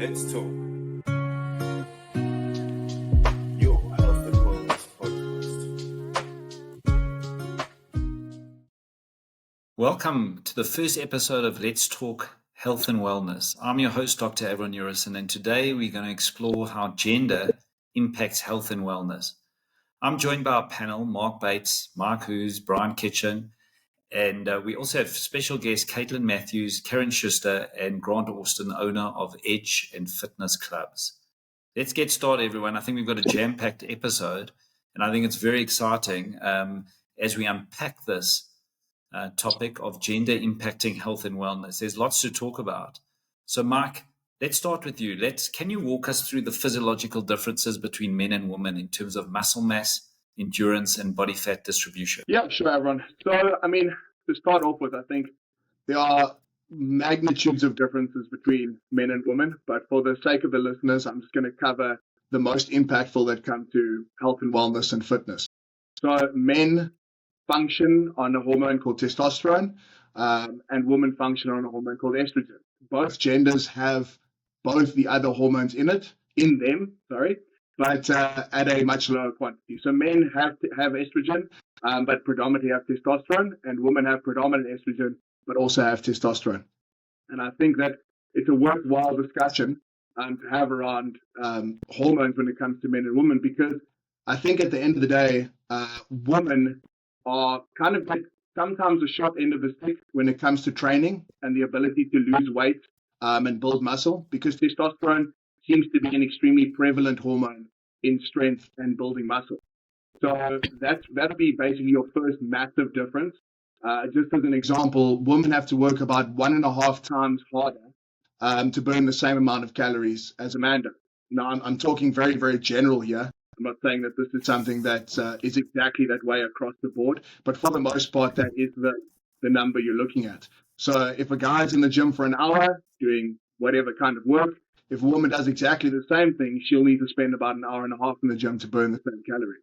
Let's talk. Your health and wellness podcast. Welcome to the first episode of Let's Talk Health and Wellness. I'm your host, Dr. Avron Urison, and today we're going to explore how gender impacts health and wellness. I'm joined by our panel, Mark Bates, Mark Hughes, Brian Kitchen, and we also have special guests Caitlin Matthews, Caryn Schuster, and Grant Austin, owner of Edge and Fitness Clubs. Let's get started, everyone. I think we've got a jam-packed episode, and I think it's very exciting as we unpack this topic of gender impacting health and wellness. There's lots to talk about. So, Mark, let's start with you. Can you walk us through the physiological differences between men and women in terms of muscle mass, endurance, and body fat distribution? Yeah, sure, everyone. So, to start off with, I think there are magnitudes of differences between men and women, but for the sake of the listeners, I'm just going to cover the most impactful that come to health and wellness and fitness. So, men function on a hormone called testosterone, and women function on a hormone called estrogen. Both genders have both the other hormones in them, but at a much lower quantity. So men have estrogen, but predominantly have testosterone, and women have predominant estrogen, but also have testosterone. And I think that it's a worthwhile discussion to have around hormones when it comes to men and women, because I think at the end of the day, women are kind of like sometimes a short end of the stick when it comes to training and the ability to lose weight and build muscle, because testosterone seems to be an extremely prevalent hormone in strength and building muscle. So that'll be basically your first massive difference. Just as an example, women have to work about 1.5 times harder to burn the same amount of calories as a man does. Now, I'm talking very, very general here. I'm not saying that this is something that is exactly that way across the board, but for the most part, that is the number you're looking at. So if a guy's in the gym for an hour doing whatever kind of work, if a woman does exactly the same thing, she'll need to spend about 1.5 hours in the gym to burn the same calories.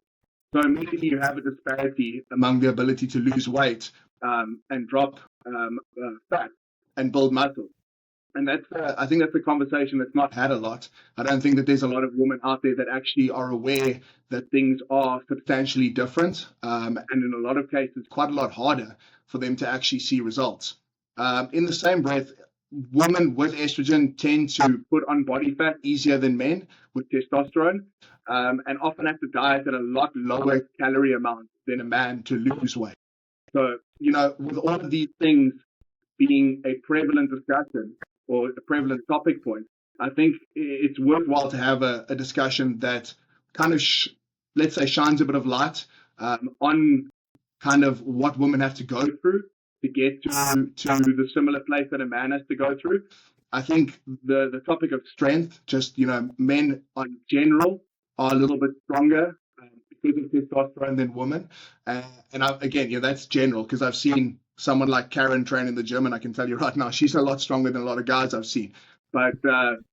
So immediately you have a disparity among the ability to lose weight and drop fat and build muscle. And I think that's a conversation that's not had a lot. I don't think that there's a lot of women out there that actually are aware that things are substantially different. And in a lot of cases, quite a lot harder for them to actually see results. In the same breath, women with estrogen tend to put on body fat easier than men with testosterone, and often have to diet at a lot lower calorie amount than a man to lose weight. So, with all of these things being a prevalent discussion or a prevalent topic point, I think it's worthwhile to have a discussion that kind of, let's say, shines a bit of light on kind of what women have to go through to get to the similar place that a man has to go through. I think the topic of strength, just, men in general are a little bit stronger because of testosterone than women. Again, that's general, because I've seen someone like Caryn train in the gym, and I can tell you right now, she's a lot stronger than a lot of guys I've seen. But from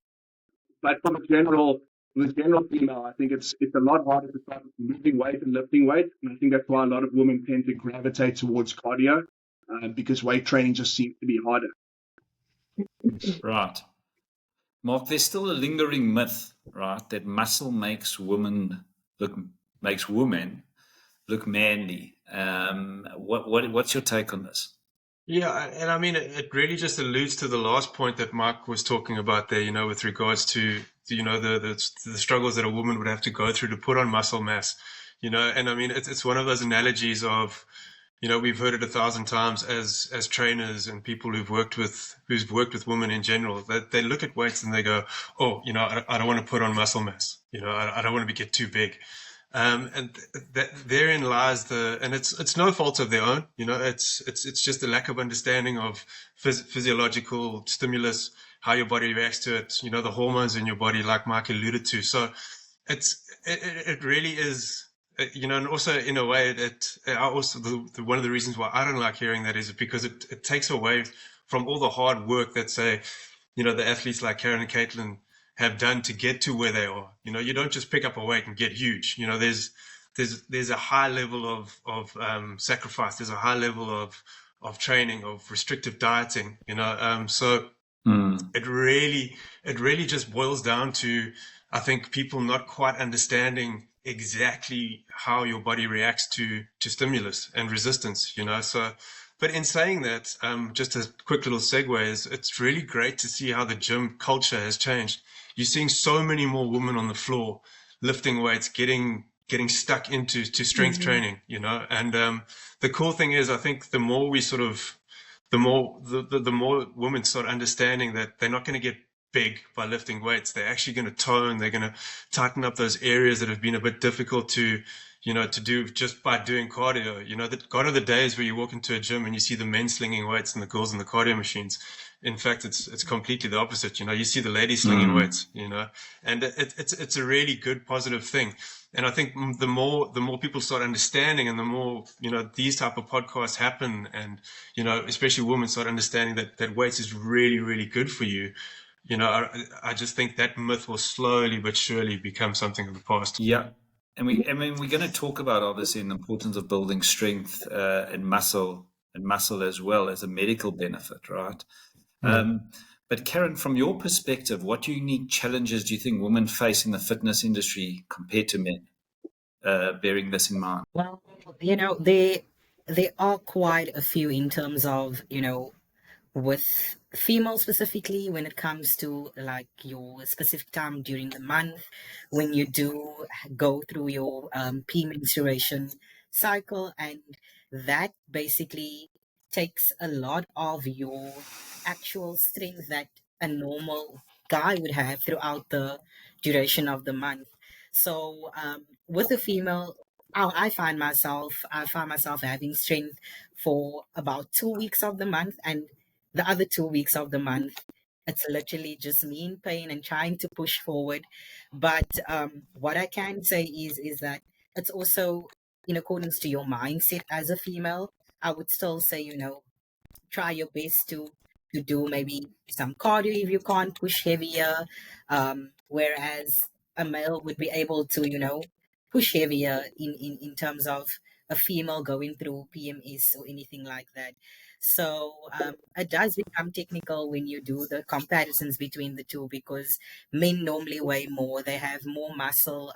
the general female, I think it's a lot harder to start losing weight and lifting weight. And I think that's why a lot of women tend to gravitate towards cardio, because weight training just seems to be harder. Right. Mark, there's still a lingering myth, right, that muscle makes women look manly. What's your take on this? Yeah, and it really just alludes to the last point that Mark was talking about there, with regards to, the struggles that a woman would have to go through to put on muscle mass, and it's one of those analogies of, we've heard it 1,000 times as trainers and people who've worked with women in general, that they look at weights and they go, oh, I don't want to put on muscle mass, I don't want to get too big. And that therein lies and it's no fault of their own, it's just a lack of understanding of physiological stimulus, how your body reacts to it, the hormones in your body, like Mark alluded to. So it really is, and also in a way one of the reasons why I don't like hearing that is because it takes away from all the hard work that, say, the athletes like Caryn and Caitlin have done to get to where they are. You don't just pick up a weight and get huge. There's a high level of sacrifice. There's a high level of training, of restrictive dieting. So Mm. It really just boils down to, I think, people not quite understanding exactly how your body reacts to stimulus and resistance, you know. So, but in saying that, just a quick little segue is it's really great to see how the gym culture has changed. You're seeing so many more women on the floor lifting weights, getting stuck into strength training, you know. And the cool thing is, I think the more we sort of the more women start understanding that they're not going to get big by lifting weights. They're actually going to tone. They're going to tighten up those areas that have been a bit difficult to, you know, to do just by doing cardio. You know, gone are the days where you walk into a gym and you see the men slinging weights and the girls on the cardio machines. In fact, it's completely the opposite. You know, you see the ladies slinging weights. You know, and it's a really good positive thing. And I think the more people start understanding, and the more, you know, these type of podcasts happen, and, you know, especially women start understanding that weights is really, really good for you. You know, I just think that myth will slowly but surely become something of the past. Yeah. And we're going to talk about obviously the importance of building strength and muscle as well as a medical benefit, right? But Caryn, from your perspective, what unique challenges do you think women face in the fitness industry compared to men, bearing this in mind? Well, there are quite a few in terms of, with females specifically when it comes to like your specific time during the month when you do go through your menstruation cycle, and that basically takes a lot of your actual strength that a normal guy would have throughout the duration of the month. So with a female, I find myself having strength for about 2 weeks of the month, and the other 2 weeks of the month, it's literally just me in pain and trying to push forward. But what I can say is that it's also in accordance to your mindset as a female. I would still say, try your best to do maybe some cardio if you can't push heavier. Whereas a male would be able to, push heavier in terms of a female going through PMS or anything like that. So it does become technical when you do the comparisons between the two, because men normally weigh more, they have more muscle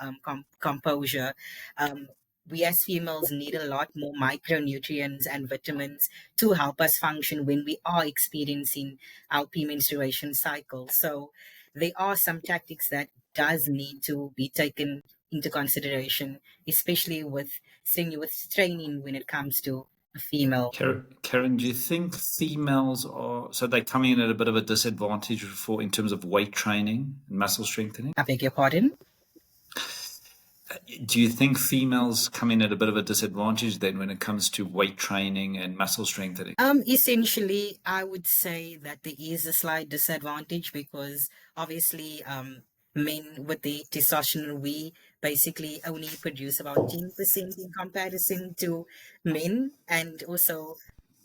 composure. Um, we as females need a lot more micronutrients and vitamins to help us function when we are experiencing our premenstruation cycle. So there are some tactics that does need to be taken into consideration, especially with strenuous training when it comes to a female. Caryn, do you think females they come in at a bit of a disadvantage in terms of weight training and muscle strengthening? I beg your pardon? Do you think females come in at a bit of a disadvantage then when it comes to weight training and muscle strengthening? Essentially, I would say that there is a slight disadvantage because obviously, men with the testosterone, we basically only produce about 10% in comparison to men, and also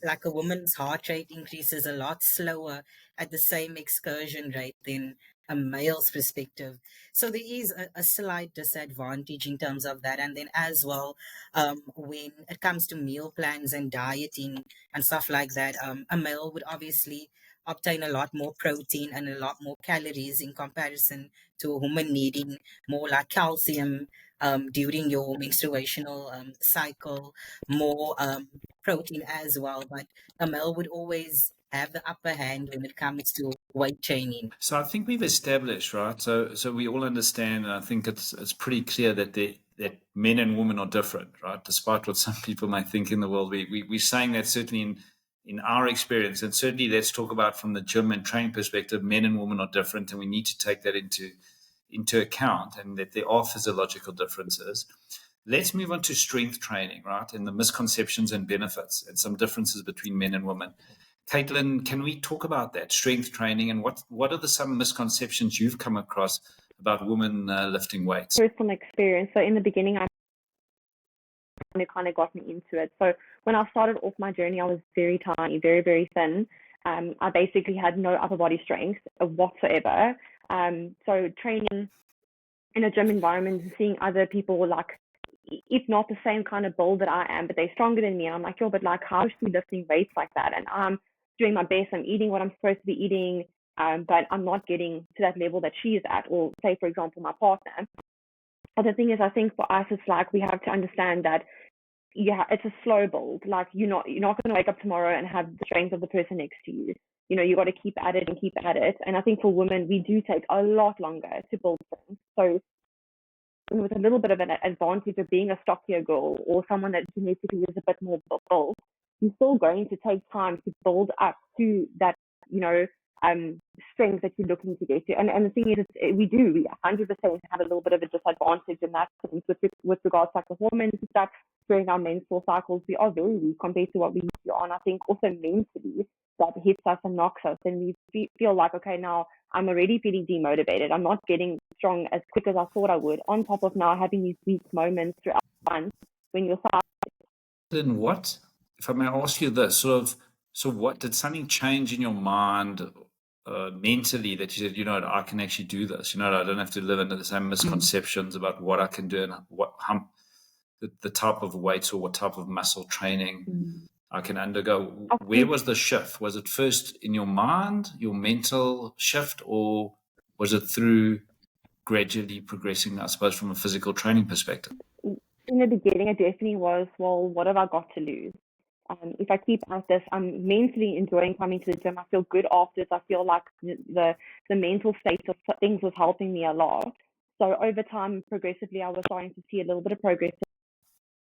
like a woman's heart rate increases a lot slower at the same excursion rate than a male's perspective. So there is a slight disadvantage in terms of that. And then as well, when it comes to meal plans and dieting and stuff like that, a male would obviously obtain a lot more protein and a lot more calories in comparison to a woman needing more like calcium during your menstruational cycle, more protein as well. But a male would always have the upper hand when it comes to weight training. So I think we've established, right? So we all understand, and I think it's pretty clear that that men and women are different, right? Despite what some people might think in the world, we're saying that certainly in our experience, and certainly let's talk about from the gym and training perspective, men and women are different, and we need to take that into account, and that there are physiological differences. Let's move on to strength training, right? And the misconceptions and benefits and some differences between men and women. Caitlin, can we talk about that, strength training, and what are some misconceptions you've come across about women lifting weights? Personal experience. So in the beginning, I kind of got me into it. So when I started off my journey, I was very tiny, very, very thin. I basically had no upper body strength whatsoever. So training in a gym environment and seeing other people like, if not the same kind of build that I am, but they're stronger than me. And I'm like, yo, but like, how should we lifting weights like that? And I'm doing my best. I'm eating what I'm supposed to be eating. but I'm not getting to that level that she is at, or say, for example, my partner. But the thing is, I think for us, it's like we have to understand that it's a slow build. Like you're not going to wake up tomorrow and have the strength of the person next to you. You know, you got to keep at it and keep at it. And I think for women, we do take a lot longer to build things. So with a little bit of an advantage of being a stockier girl or someone that genetically is a bit more built, you're still going to take time to build up to that, you know, strength that you're looking to get to. And the thing is, we 100% have a little bit of a disadvantage in that sense with regards to like the hormones and stuff. During our menstrual cycles, we are very weak compared to what we used to be on. I think also mentally, that hits us and knocks us, and we feel like, okay, now I'm already feeling demotivated. I'm not getting strong as quick as I thought I would. On top of now having these weak moments throughout the month when you're. Then what, if I may ask you this, so what did something change in your mind mentally that you said, you know, I can actually do this. You know, I don't have to live under the same misconceptions about what I can do and how the type of weights or what type of muscle training I can undergo. Where was the shift? Was it first in your mind, your mental shift, or was it through gradually progressing, I suppose, from a physical training perspective? In the beginning, it definitely was, well, what have I got to lose? If I keep at this, I'm mentally enjoying coming to the gym. I feel good after this. I feel like the mental state of things was helping me a lot. So over time, progressively, I was starting to see a little bit of progress.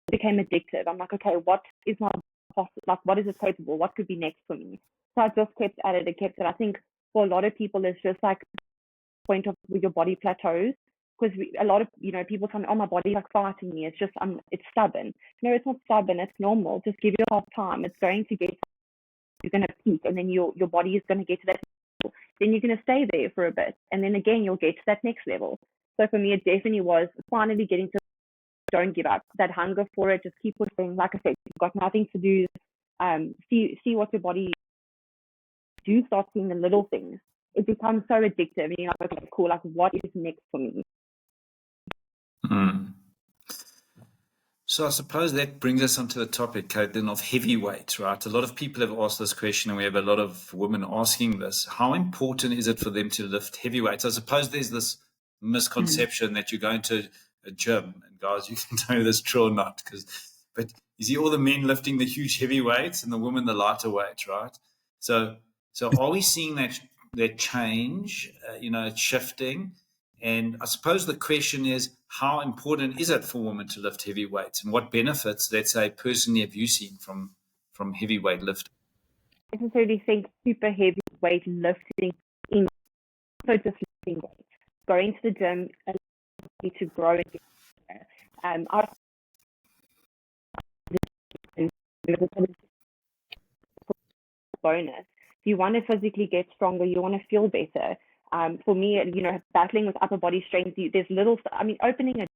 It became addictive. I'm like, okay, what is my what is it capable? What could be next for me? So I just kept at it and kept it. I think for a lot of people, it's just like point of where your body plateaus. Because a lot of, you know, people tell me, oh, my body's like fighting me. It's just, it's stubborn. No, it's not stubborn. It's normal. Just give yourself time. It's going to get, you're going to peak, and then your body is going to get to that level. Then you're going to stay there for a bit. And then again, you'll get to that next level. So for me, it definitely was finally getting to, don't give up. That hunger for it, just keep pushing. Like I said, you've got nothing to do. See what your body do. Start seeing the little things. It becomes so addictive. And you're like, okay, cool. Like, what is next for me? So I suppose that brings us onto the topic, Caryn, of heavyweights, right? A lot of people have asked this question, and we have a lot of women asking this. How important is it for them to lift heavyweights? I suppose there's this misconception that you're going to a gym, and guys, you can tell me this true or not, but you see all the men lifting the huge heavy weights and the women the lighter weights, right? So are we seeing that change? You know, it's shifting. And I suppose the question is, how important is it for women to lift heavy weights, and what benefits, let's say, personally have you seen from heavyweight lifting? I necessarily think super heavy weight lifting, so just lifting weights. Going to the gym allows you to grow and get better. Bonus. If you want to physically get stronger, you want to feel better. For me, you know, battling with upper body strength, there's little, I mean, opening a,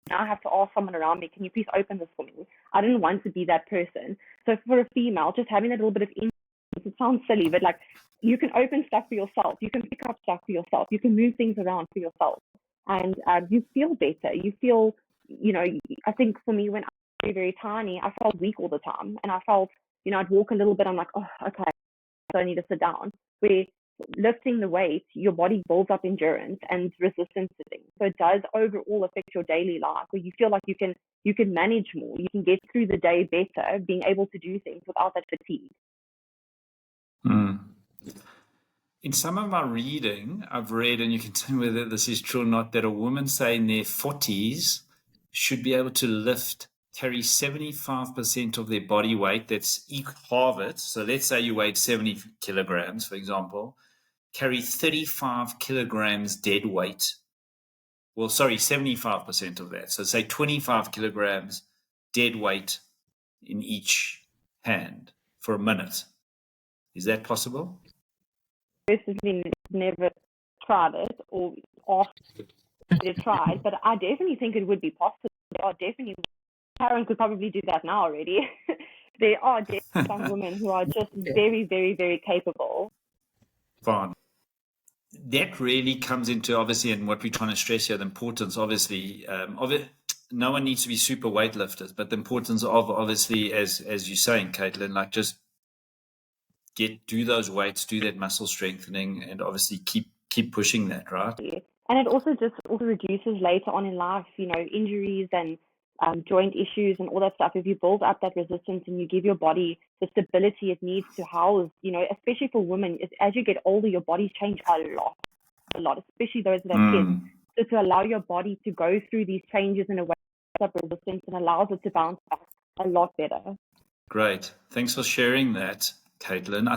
now I have to ask someone around me, can you please open this for me? I didn't want to be that person. So for a female, just having that little bit of influence, it sounds silly, but like, you can open stuff for yourself. You can pick up stuff for yourself. You can move things around for yourself. And you feel better. You feel, you know, I think for me, when I was very, very tiny, I felt weak all the time. And I felt, you know, I'd walk a little bit. I'm like, oh, okay, so I need to sit down. Where lifting the weight, your body builds up endurance and resistance to things. So it does overall affect your daily life, where you feel like you can manage more. You can get through the day better, being able to do things without that fatigue. In some of my reading, I've read, and you can tell me whether this is true or not, that a woman, say in their 40s, should be able to carry 75% of their body weight. That's half it. So let's say you weighed 70 kilograms, for example, carry 35 kilograms dead weight. Well, sorry, 75% of that. So say 25 kilograms dead weight in each hand for a minute. Is that possible? Personally, never tried it or asked to try it, but I definitely think it would be possible. There are definitely, Caryn could probably do that now already. There are definitely some women who are just very, very, very capable. Fine. That really comes into, obviously, and what we're trying to stress here, the importance, obviously, of it. No one needs to be super weightlifters, but the importance of, obviously, as you're saying, Caitlin, like just do those weights, do that muscle strengthening, and obviously keep pushing that, right? And it also reduces later on in life, injuries and joint issues and all that stuff. If you build up that resistance and you give your body the stability it needs to house, especially for women, as you get older, your bodies change a lot, especially those that have kids. So to allow your body to go through these changes in a way of resistance and allows it to bounce back a lot better. Great. Thanks for sharing that, Caitlin. I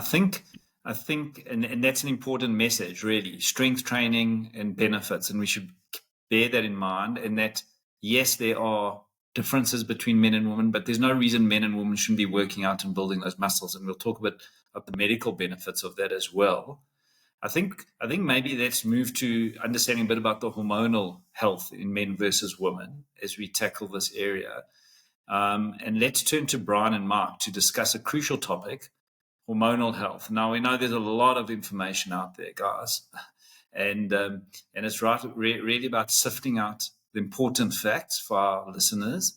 think, and that's an important message, really, strength training and benefits, and we should bear that in mind, and that, yes, there are differences between men and women, but there's no reason men and women shouldn't be working out and building those muscles, and we'll talk a bit about the medical benefits of that as well. I think maybe let's move to understanding a bit about the hormonal health in men versus women as we tackle this area. And let's turn to Brian and Mark to discuss a crucial topic, hormonal health. Now, we know there's a lot of information out there, guys, and it's really about sifting out the important facts for our listeners.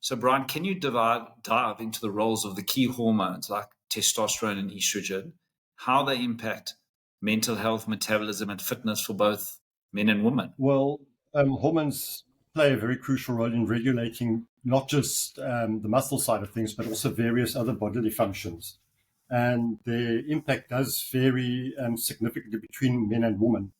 So, Brian, can you dive into the roles of the key hormones like testosterone and estrogen, how they impact mental health, metabolism, and fitness for both men and women? Well, hormones play a very crucial role in regulating not just the muscle side of things, but also various other bodily functions. And their impact does vary significantly between men and women.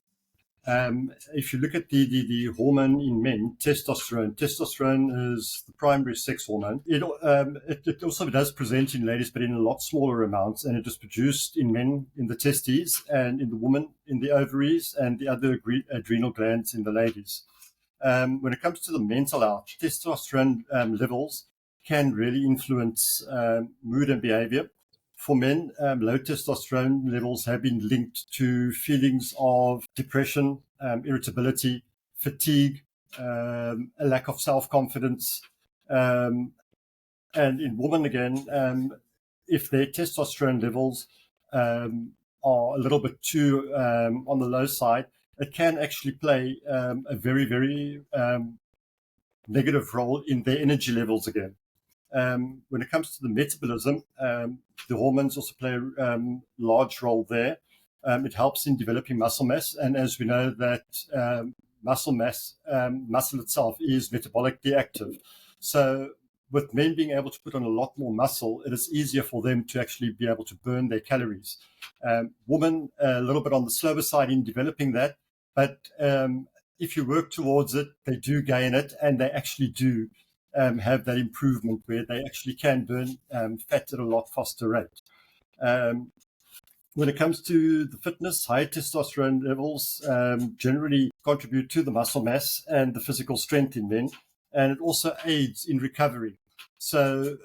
If you look at the hormone in men, testosterone is the primary sex hormone. It also does present in ladies, but in a lot smaller amounts, and it is produced in men in the testes and in the woman in the ovaries and the other adrenal glands in the ladies. When it comes to the mental health, testosterone levels can really influence mood and behavior. For men, low testosterone levels have been linked to feelings of depression, irritability, fatigue, a lack of self-confidence. And in women, again, if their testosterone levels are a little bit too on the low side, it can actually play a very, very negative role in their energy levels again. When it comes to the metabolism, the hormones also play a large role there. It helps in developing muscle mass. And as we know that muscle itself is metabolically active. So with men being able to put on a lot more muscle, it is easier for them to actually be able to burn their calories. Women, a little bit on the slower side in developing that. But if you work towards it, they do gain it, and they actually do have that improvement where they actually can burn fat at a lot faster rate. When it comes to the fitness, high testosterone levels generally contribute to the muscle mass and the physical strength in men, and it also aids in recovery. So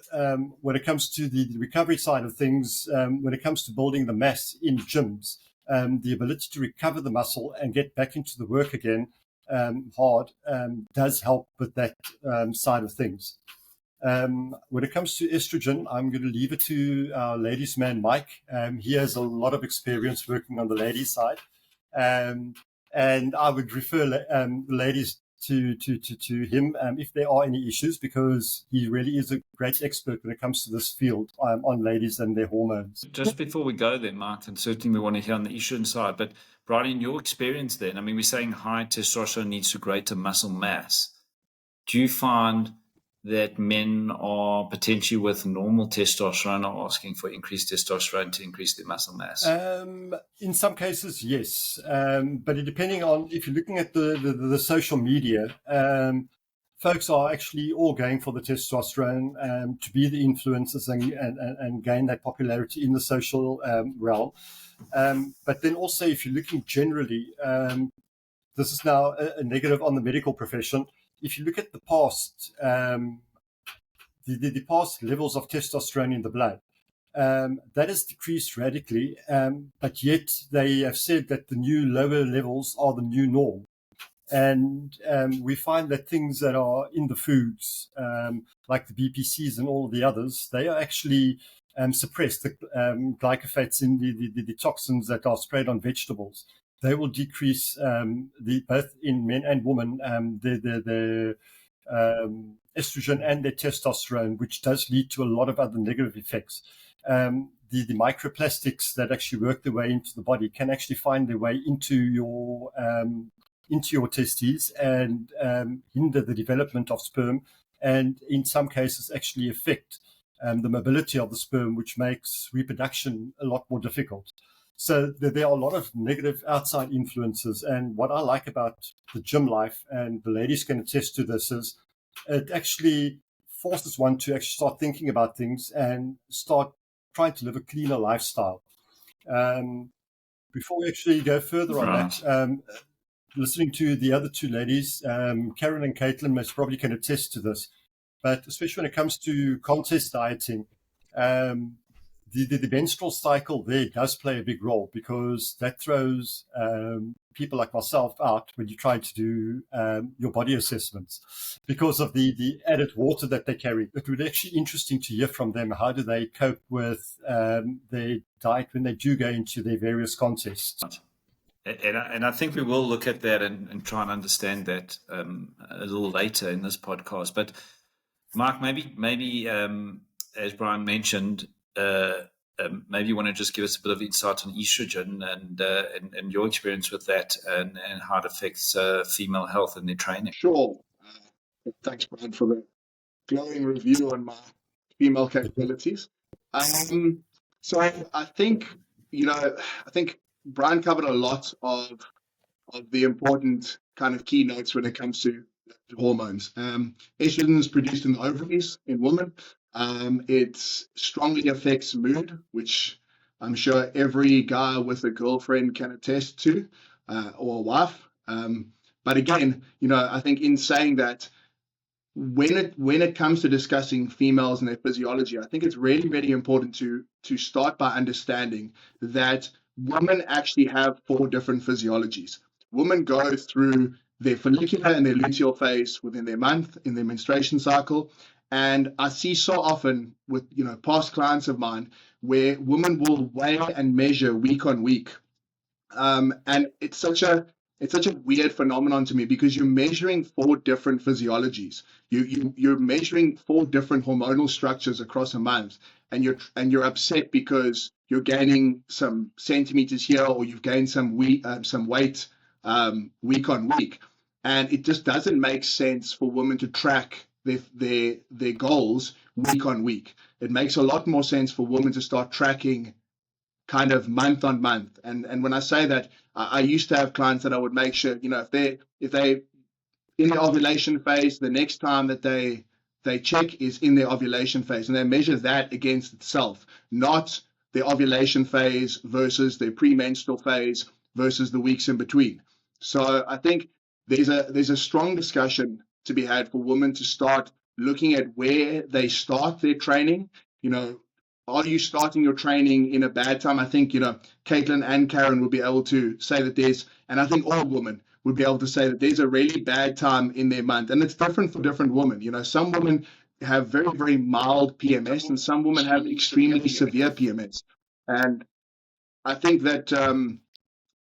when it comes to the recovery side of things, when it comes to building the mass in gyms, the ability to recover the muscle and get back into the work again hard does help with that side of things. When it comes to estrogen, I'm going to leave it to our ladies' man, Mike. He has a lot of experience working on the ladies' side. And I would refer the ladies to him if there are any issues, because he really is a great expert when it comes to this field on ladies and their hormones. Just before we go there, Martin, certainly we want to hear on the estrogen side, but Brian, in your experience then, I mean, we're saying high testosterone leads to greater muscle mass. Do you find that men are potentially with normal testosterone are asking for increased testosterone to increase their muscle mass? In some cases, yes. But depending on, if you're looking at the social media, folks are actually all going for the testosterone to be the influencers and gain that popularity in the social realm. But then also, if you're looking generally, this is now a negative on the medical profession. If you look at the past, the past levels of testosterone in the blood, that has decreased radically, but yet they have said that the new lower levels are the new norm. And we find that things that are in the foods, like the BPCs and all of the others, they are actually suppressed. The glycophates in the toxins that are sprayed on vegetables, they will decrease both in men and women the estrogen and their testosterone, which does lead to a lot of other negative effects. the microplastics that actually work their way into the body can actually find their way into your testes and hinder the development of sperm, and in some cases actually affect the mobility of the sperm, which makes reproduction a lot more difficult. So there are a lot of negative outside influences. And what I like about the gym life, and the ladies can attest to this, is it actually forces one to actually start thinking about things and start trying to live a cleaner lifestyle. Before we actually go further on that, listening to the other two ladies, Caryn and Caitlin most probably can attest to this, but especially when it comes to contest dieting, the menstrual cycle there does play a big role, because that throws people like myself out when you try to do your body assessments because of the added water that they carry. It would be actually interesting to hear from them. How do they cope with their diet when they do go into their various contests? And I think we will look at that and try and understand that a little later in this podcast. But Mark, maybe as Brian mentioned, maybe you want to just give us a bit of insight on estrogen and your experience with that and how it affects female health in their training. Sure. Thanks, Brian, for the glowing review on my female capabilities. So I think Brian covered a lot of the important kind of keynotes when it comes to hormones. Estrogen is produced in the ovaries in women. It strongly affects mood, which I'm sure every guy with a girlfriend can attest to, or a wife. But again, I think in saying that, when it comes to discussing females and their physiology, I think it's really, really important to start by understanding that women actually have 4 different physiologies. Women go through their follicular and their luteal phase within their month, in their menstruation cycle. And I see so often with past clients of mine where women will weigh and measure week on week. And it's such a weird phenomenon to me, because you're measuring 4 different physiologies. You're measuring 4 different hormonal structures across a month, and you're upset because you're gaining some centimeters here, or you've gained some weight week on week, and it just doesn't make sense for women to track their goals week on week. It makes a lot more sense for women to start tracking kind of month on month. And when I say that, I used to have clients that I would make sure, if they in the ovulation phase, the next time that they check is in their ovulation phase, and they measure that against itself, not their ovulation phase versus their premenstrual phase versus the weeks in between. So I think there's a strong discussion to be had for women to start looking at where they start their training. Are you starting your training in a bad time? I think, Caitlin and Caryn will be able to say that and I think all women would be able to say that there's a really bad time in their month. And it's different for different women. Some women have very, very mild PMS, and some women have extremely severe PMS. And I think that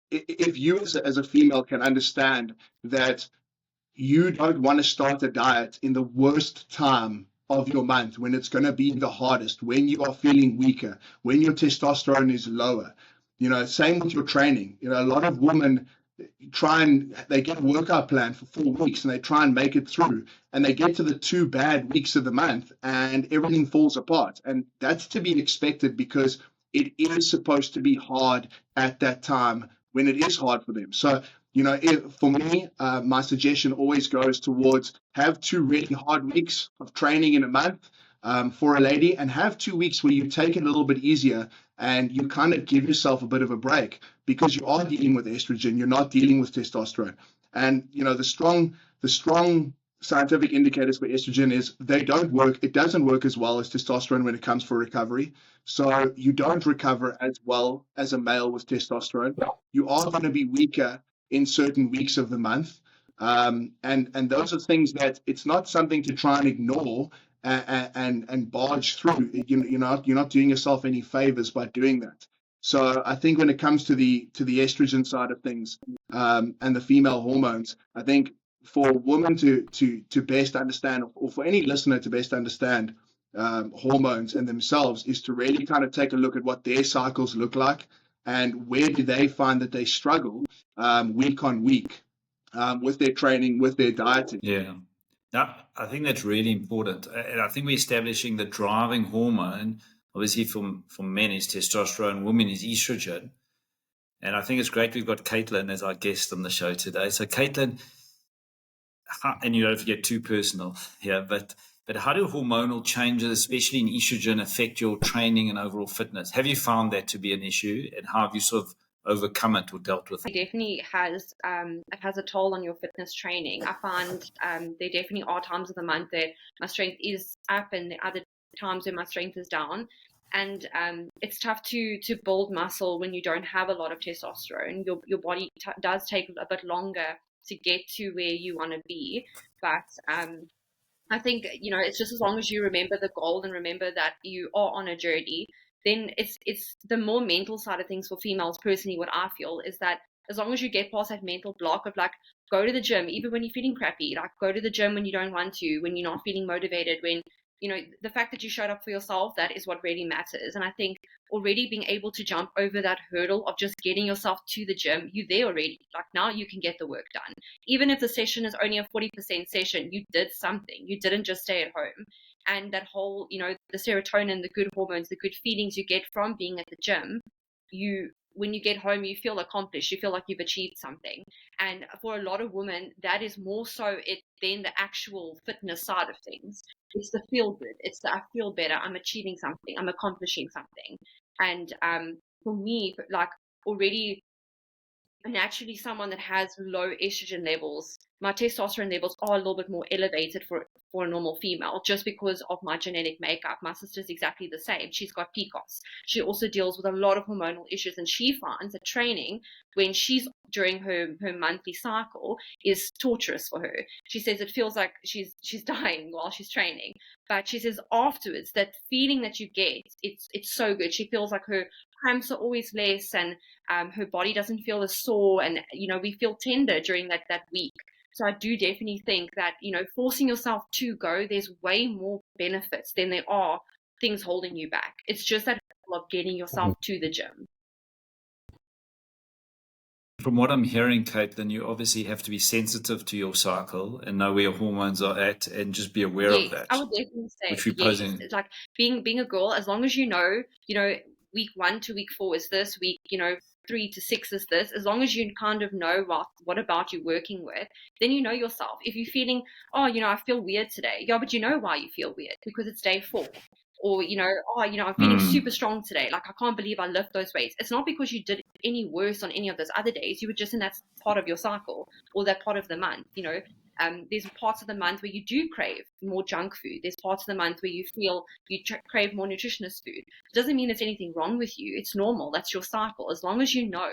if you as a female can understand that you don't want to start a diet in the worst time of your month, when it's going to be the hardest, when you are feeling weaker, when your testosterone is lower, same with your training. A lot of women they get a workout plan for 4 weeks and they try and make it through, and they get to the 2 bad weeks of the month and everything falls apart. And that's to be expected, because it is supposed to be hard at that time when it is hard for them. So, for me, my suggestion always goes towards have 2 really hard weeks of training in a month for a lady, and have 2 weeks where you take it a little bit easier and you kind of give yourself a bit of a break, because you are dealing with estrogen, you're not dealing with testosterone. And, the strong scientific indicators for estrogen is they don't work. It doesn't work as well as testosterone when it comes for recovery. So you don't recover as well as a male with testosterone. You are going to be weaker in certain weeks of the month. And those are things that it's not something to try and ignore and barge through. You're not doing yourself any favors by doing that. So I think when it comes to the estrogen side of things and the female hormones, I think for women to best understand, or for any listener to best understand hormones and themselves is to really kind of take a look at what their cycles look like and where do they find that they struggle week on week with their training, with their dieting. Yeah. Now, I think that's really important. And I think we're establishing the driving hormone, obviously for men is testosterone, women is estrogen. And I think it's great we've got Caitlin as our guest on the show today. So Caitlin, and you don't have to get too personal here, but how do hormonal changes, especially in estrogen, affect your training and overall fitness? Have you found that to be an issue, and how have you sort of overcome it or dealt with it? It definitely has. It has a toll on your fitness training. I find there definitely are times of the month that my strength is up, and the other times when my strength is down. And it's tough to build muscle when you don't have a lot of testosterone. Your body does take a bit longer to get to where you want to be, but I think, it's just as long as you remember the goal and remember that you are on a journey, then it's the more mental side of things for females. Personally, what I feel is that as long as you get past that mental block of like, go to the gym, even when you're feeling crappy, like go to the gym when you don't want to, when you're not feeling motivated, when, the fact that you showed up for yourself, that is what really matters. And I think already being able to jump over that hurdle of just getting yourself to the gym, you're there already. Like now you can get the work done. Even if the session is only a 40% session, you did something. You didn't just stay at home. And that whole, the serotonin, the good hormones, the good feelings you get from being at the gym, when you get home, you feel accomplished. You feel like you've achieved something. And for a lot of women, that is more so than the actual fitness side of things. It's the feel good. It's the I feel better. I'm achieving something. I'm accomplishing something. And for me, like already naturally someone that has low estrogen levels, my testosterone levels are a little bit more elevated for a normal female just because of my genetic makeup. My sister's exactly the same. She's got PCOS. She also deals with a lot of hormonal issues, and she finds that training when she's during her monthly cycle is torturous for her. She says it feels like she's dying while she's training, but she says afterwards that feeling that you get, it's so good. She feels like her cramps are always less, and her body doesn't feel as sore, and we feel tender during that week. So I do definitely think that forcing yourself to go, there's way more benefits than there are things holding you back. It's just that of getting yourself to the gym. From what I'm hearing, Caitlin, you obviously have to be sensitive to your cycle and know where your hormones are at, and just be aware of that. I would definitely say, which we're posing. It's like being a girl, as long as you know, week 1 to week 4 is this, week 3 to 6 is this. As long as you kind of know what about you working with, then you know yourself. If you're feeling, I feel weird today. Yeah, but you know why you feel weird, because it's day 4. Or, I'm feeling super strong today. Like, I can't believe I lift those weights. It's not because you did any worse on any of those other days. You were just in that part of your cycle or that part of the month, There's parts of the month where you do crave more junk food. There's parts of the month where you feel you crave more nutritionist food. It doesn't mean there's anything wrong with you. It's normal. That's your cycle. As long as you know,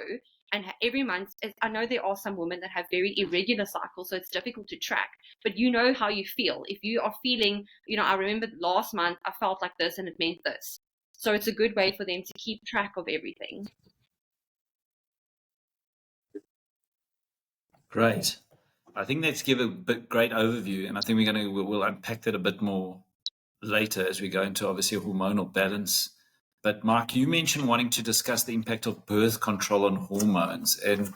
and every month, I know there are some women that have very irregular cycles, so it's difficult to track, but you know how you feel. If you are feeling, I remember last month I felt like this and it meant this. So it's a good way for them to keep track of everything. Great. I think that's give a great overview, and I think we'll unpack that a bit more later as we go into obviously hormonal balance. But Mark, you mentioned wanting to discuss the impact of birth control on hormones, and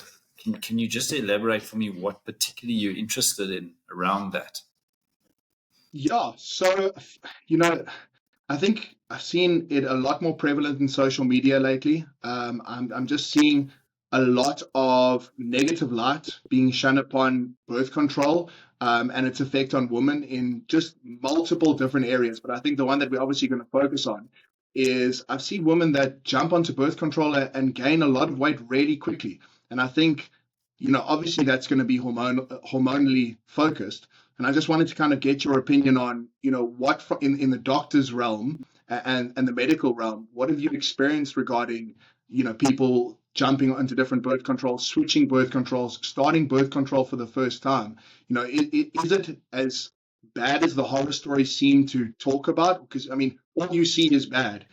can you just elaborate for me what particularly you're interested in around that? Yeah, so I think I've seen it a lot more prevalent in social media lately. I'm just seeing a lot of negative light being shone upon birth control and its effect on women in just multiple different areas. But I think the one that we're obviously going to focus on is I've seen women that jump onto birth control and gain a lot of weight really quickly. And I think, obviously that's going to be hormonally focused. And I just wanted to kind of get your opinion on, what in the doctor's realm and the medical realm, what have you experienced regarding, people jumping onto different birth controls, switching birth controls, starting birth control for the first time? Is it as bad as the horror stories seem to talk about? Because, all you see is bad.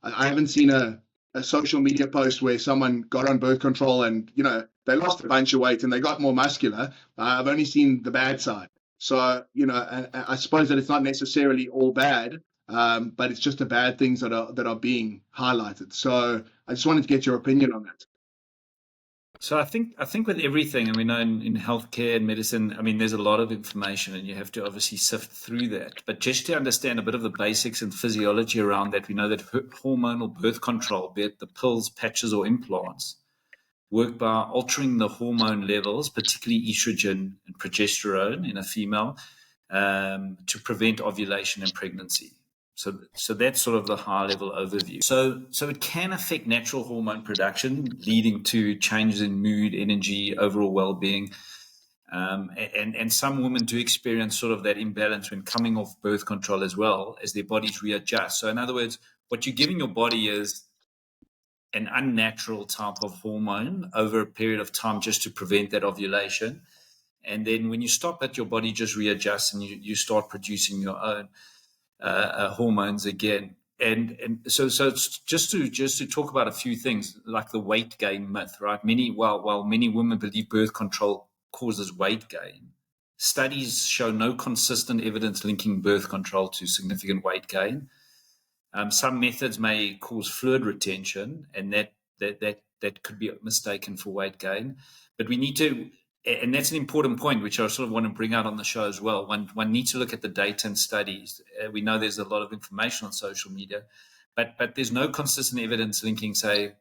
I haven't seen a social media post where someone got on birth control and, they lost a bunch of weight and they got more muscular. I've only seen the bad side. So, I suppose that it's not necessarily all bad, but it's just the bad things that are being highlighted. So I just wanted to get your opinion on that. So I think with everything, and we know in healthcare and medicine, I mean, there's a lot of information, and you have to obviously sift through that. But just to understand a bit of the basics and physiology around that, we know that hormonal birth control, be it the pills, patches, or implants, work by altering the hormone levels, particularly estrogen and progesterone in a female, to prevent ovulation and pregnancy. So that's sort of the high level overview. So it can affect natural hormone production, leading to changes in mood, energy, overall well-being. And some women do experience sort of that imbalance when coming off birth control as well, as their bodies readjust. So in other words, what you're giving your body is an unnatural type of hormone over a period of time just to prevent that ovulation. And then when you stop it, your body just readjusts and you start producing your own hormones again. And so it's just to talk about a few things like the weight gain myth, right? While many women believe birth control causes weight gain, studies show no consistent evidence linking birth control to significant weight gain. Some methods may cause fluid retention, and that could be mistaken for weight gain. But we need to, and that's an important point, which I sort of want to bring out on the show as well. One needs to look at the data and studies. We know there's a lot of information on social media, but there's no consistent evidence linking, say,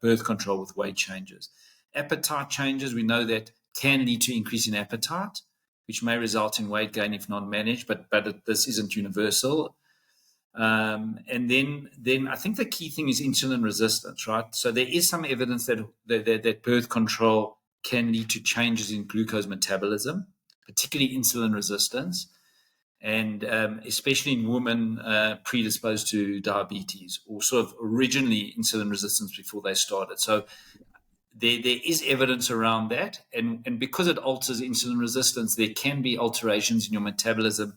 birth control with weight changes. Appetite changes, we know that can lead to increase in appetite, which may result in weight gain if not managed, but this isn't universal. And then I think the key thing is insulin resistance, right? So there is some evidence that birth control can lead to changes in glucose metabolism, particularly insulin resistance, and especially in women predisposed to diabetes or sort of originally insulin resistance before they started. So there is evidence around that, and because it alters insulin resistance, there can be alterations in your metabolism,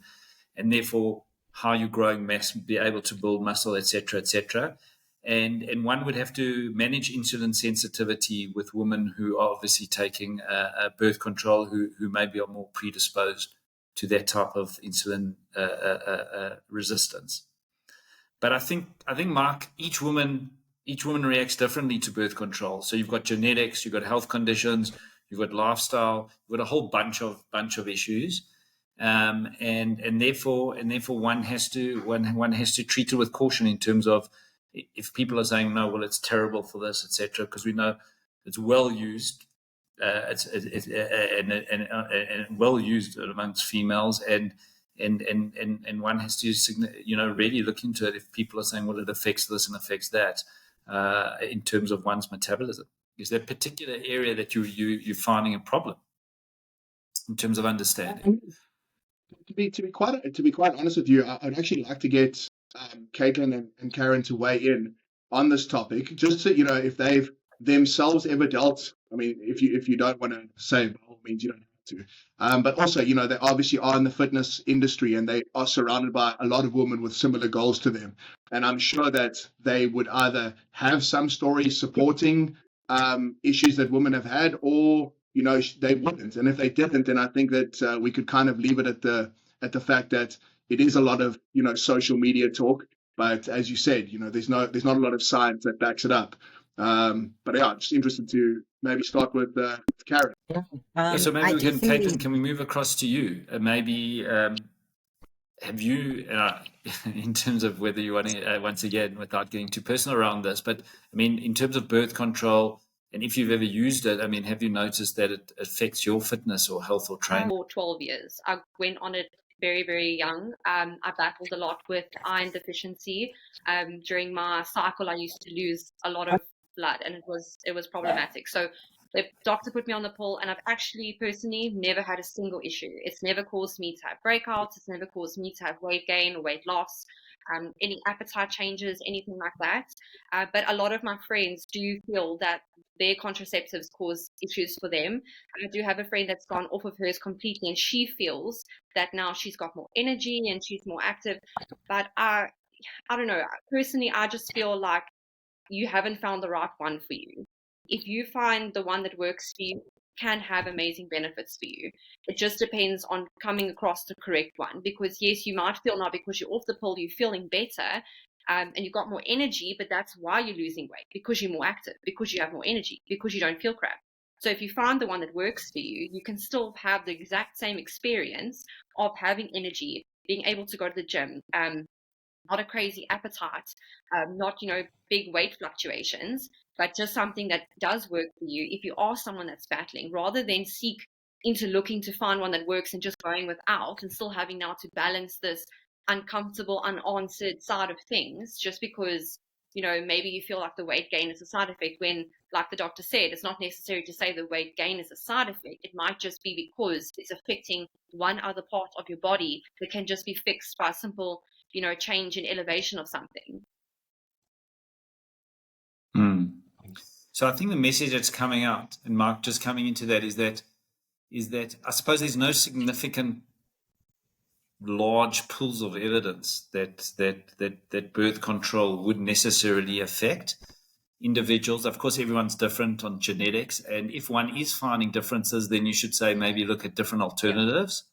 and therefore how you're growing mass, be able to build muscle, etc., etc. And one would have to manage insulin sensitivity with women who are obviously taking birth control, who maybe are more predisposed to that type of insulin resistance. But I think, Mark, each woman reacts differently to birth control. So you've got genetics, you've got health conditions, you've got lifestyle, you've got a whole bunch of issues. And therefore one has to treat it with caution in terms of if people are saying no, well, it's terrible for this, etc., because we know it's well used, and well used amongst females, and one has to really look into it if people are saying, well, it affects this and affects that, in terms of one's metabolism. Is there a particular area that you're finding a problem in terms of understanding? To be quite honest with you, I'd actually like to get Caitlin and Caryn to weigh in on this topic, just so if they've themselves ever dealt. I mean, if you don't want to say, by all means, you don't have to. But also, they obviously are in the fitness industry, and they are surrounded by a lot of women with similar goals to them. And I'm sure that they would either have some stories supporting issues that women have had, or they wouldn't. And if they didn't, then I think that we could kind of leave it at the fact that it is a lot of social media talk. But as you said, there's not a lot of science that backs it up. But yeah, I'm just interested to maybe start with Caryn. So maybe Caitlin, can we move across to you? Maybe have you, in terms of whether you want to, once again, without getting too personal around this, but I mean, in terms of birth control, and if you've ever used it, I mean, have you noticed that it affects your fitness or health or training? For 12 years. I went on it very, very young. I battled a lot with iron deficiency. During my cycle, I used to lose a lot of blood, and it was problematic. So the doctor put me on the pill, and I've actually personally never had a single issue. It's never caused me to have breakouts. It's never caused me to have weight gain or weight loss, any appetite changes, anything like that. But a lot of my friends do feel that their contraceptives cause issues for them. I do have a friend that's gone off of hers completely, and she feels that now she's got more energy and she's more active. But I don't know. Personally, I just feel like you haven't found the right one for you. If you find the one that works for you, can have amazing benefits for you. It just depends on coming across the correct one, because yes, you might feel now because you're off the pill, you're feeling better, and you've got more energy, but that's why you're losing weight, because you're more active, because you have more energy, because you don't feel crap. So if you find the one that works for you, you can still have the exact same experience of having energy, being able to go to the gym, not a crazy appetite, not, big weight fluctuations, but just something that does work for you if you are someone that's battling, rather than seek into looking to find one that works and just going without and still having now to balance this uncomfortable, unanswered side of things, just because, maybe you feel like the weight gain is a side effect when, like the doctor said, it's not necessary to say the weight gain is a side effect. It might just be because it's affecting one other part of your body that can just be fixed by a simple, change in elevation of something. So I think the message that's coming out, and Mark just coming into that, is that I suppose there's no significant large pools of evidence that birth control would necessarily affect individuals. Of course, everyone's different on genetics, and if one is finding differences, then you should say maybe look at different alternatives,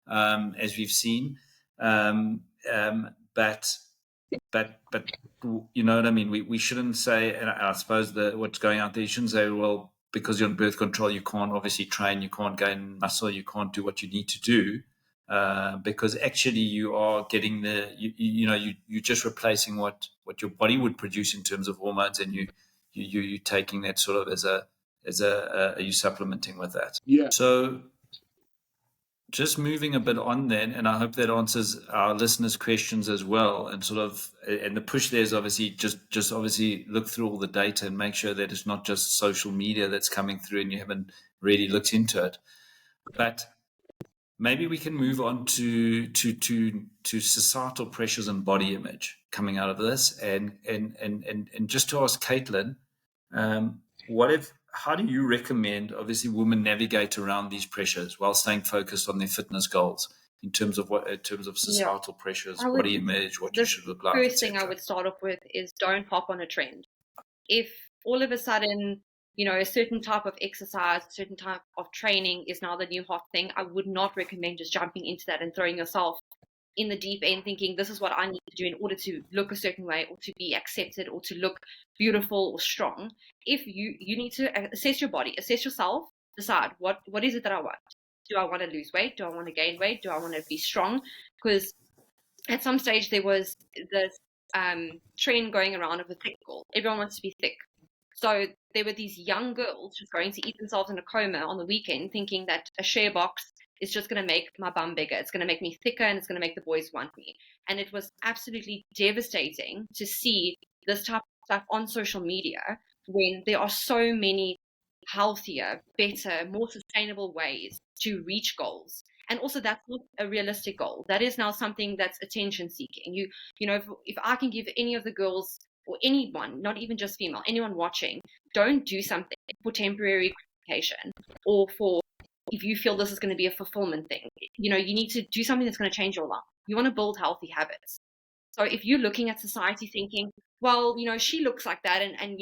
as we've seen. But you know what I mean? We shouldn't say, and I suppose what's going out there, you shouldn't say, well, because you're on birth control, you can't obviously train, you can't gain muscle, you can't do what you need to do, because actually you are getting you're just replacing what your body would produce in terms of hormones, and you're taking that sort of are you supplementing with that? Yeah. So just moving a bit on then, and I hope that answers our listeners' questions as well. And and the push there is obviously just obviously look through all the data and make sure that it's not just social media that's coming through and you haven't really looked into it. But maybe we can move on to societal pressures and body image coming out of this, and just to ask Caitlin, how do you recommend, obviously, women navigate around these pressures while staying focused on their fitness goals in terms of societal pressures, body image, what you should look like? First thing I would start off with is don't hop on a trend. If all of a sudden, a certain type of exercise, a certain type of training is now the new hot thing, I would not recommend just jumping into that and throwing yourself in the deep end thinking this is what I need to do in order to look a certain way or to be accepted or to look beautiful or strong. If you need to assess your body, assess yourself, decide what is it that I want. Do I want to lose weight? Do I want to gain weight? Do I want to be strong? Because at some stage there was this trend going around of a thick girl. Everyone wants to be thick. So there were these young girls just going to eat themselves in a coma on the weekend thinking that a share box is just going to make my bum bigger. It's going to make me thicker and it's going to make the boys want me. And it was absolutely devastating to see this type of stuff on social media when there are so many healthier, better, more sustainable ways to reach goals. And also that's not a realistic goal. That is now something that's attention seeking. If I can give any of the girls or anyone, not even just female, anyone watching, don't do something for temporary gratification or for if you feel this is going to be a fulfillment thing. You need to do something that's going to change your life. You want to build healthy habits. So if you're looking at society thinking, well, she looks like that and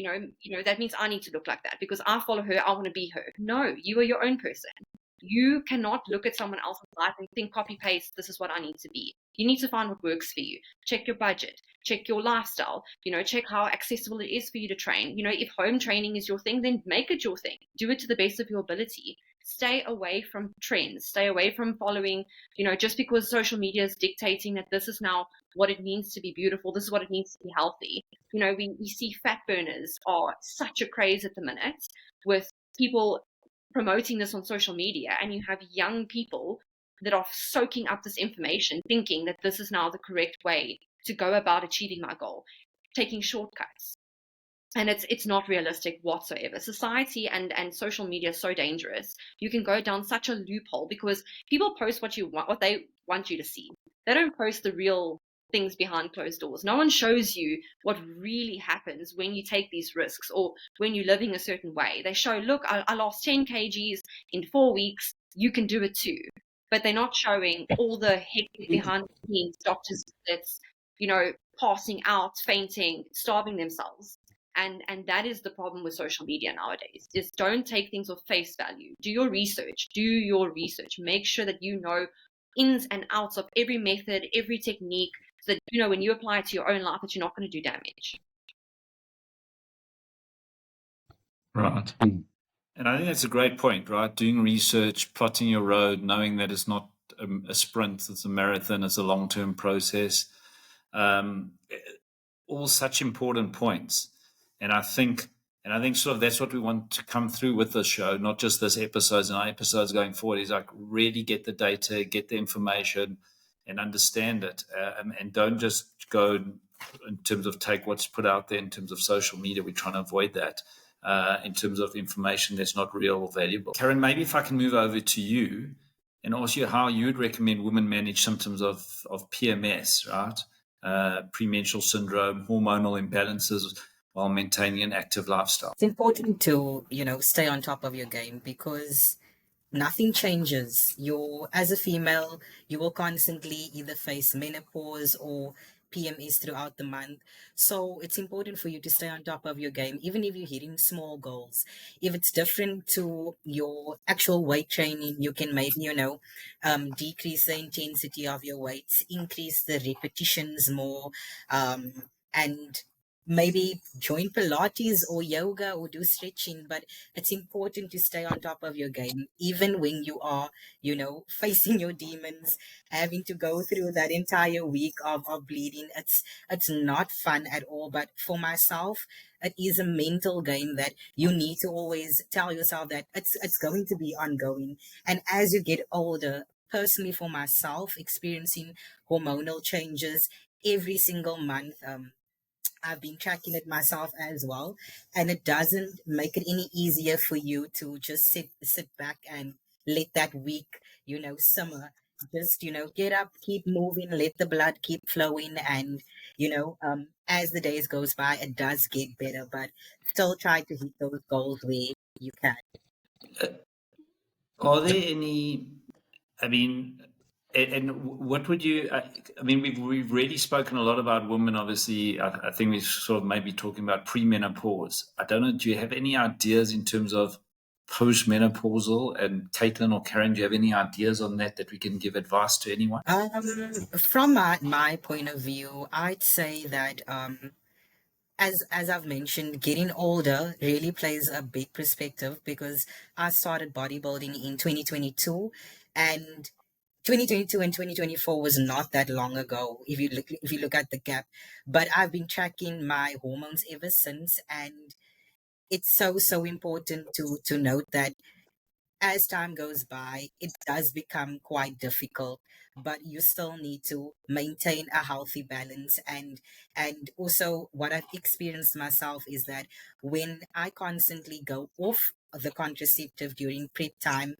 that means I need to look like that because I follow her, I want to be her. No, you are your own person. You cannot look at someone else's life and think, copy paste, this is what I need to be. You need to find what works for you. Check your budget, check your lifestyle, check how accessible it is for you to train. If home training is your thing, then make it your thing. Do it to the best of your ability. Stay away from trends, stay away from following, just because social media is dictating that this is now what it means to be beautiful, this is what it means to be healthy. We see fat burners are such a craze at the minute with people promoting this on social media, and you have young people that are soaking up this information thinking that this is now the correct way to go about achieving my goal, taking shortcuts. And it's not realistic whatsoever. Society and social media is so dangerous. You can go down such a loophole because people post what they want you to see. They don't post the real things behind closed doors. No one shows you what really happens when you take these risks or when you're living a certain way. They show, look, I lost 10 kgs in 4 weeks. You can do it too. But they're not showing all the hectic behind the scenes, doctors' visits, passing out, fainting, starving themselves. And that is the problem with social media nowadays, is don't take things at face value. Do your research. Make sure that you know ins and outs of every method, every technique, so that, you know, when you apply it to your own life, that you're not going to do damage. Right. And I think that's a great point, right? Doing research, plotting your road, knowing that it's not a sprint, it's a marathon, it's a long-term process. All such important points. And I think sort of that's what we want to come through with this show, not just this episodes and our episodes going forward, is like really get the data, get the information and understand it. And don't just go in terms of take what's put out there in terms of social media. We're trying to avoid that. In terms of information that's not real or valuable. Caryn, maybe if I can move over to you and ask you how you'd recommend women manage symptoms of PMS, right? Premenstrual syndrome, hormonal imbalances while maintaining an active lifestyle. It's important to, stay on top of your game, because nothing changes. As a female, you will constantly either face menopause or PMS throughout the month. So it's important for you to stay on top of your game, even if you're hitting small goals. If it's different to your actual weight training, you can maybe, decrease the intensity of your weights, increase the repetitions more, and maybe join Pilates or yoga or do stretching. But it's important to stay on top of your game, even when you are, facing your demons, having to go through that entire week of bleeding. It's not fun at all. But for myself, it is a mental game that you need to always tell yourself that it's going to be ongoing. And as you get older, personally for myself, experiencing hormonal changes every single month, I've been tracking it myself as well, and it doesn't make it any easier for you to just sit back and let that week, simmer. Just, get up, keep moving, let the blood keep flowing, and, as the days goes by, it does get better, but still try to hit those goals where you can. Are there any, I mean, and what would you, I mean, we've really spoken a lot about women, obviously. I think we're sort of maybe talking about premenopause. I don't know, do you have any ideas in terms of postmenopausal? And Caitlin or Caryn, do you have any ideas on that we can give advice to anyone? From my point of view, I'd say that as I've mentioned, getting older really plays a big perspective, because I started bodybuilding in 2022, and 2022 and 2024 was not that long ago if you look at the gap. But I've been tracking my hormones ever since, and it's so important to note that as time goes by, it does become quite difficult, but you still need to maintain a healthy balance. And also, what I've experienced myself is that when I constantly go off the contraceptive during prep time,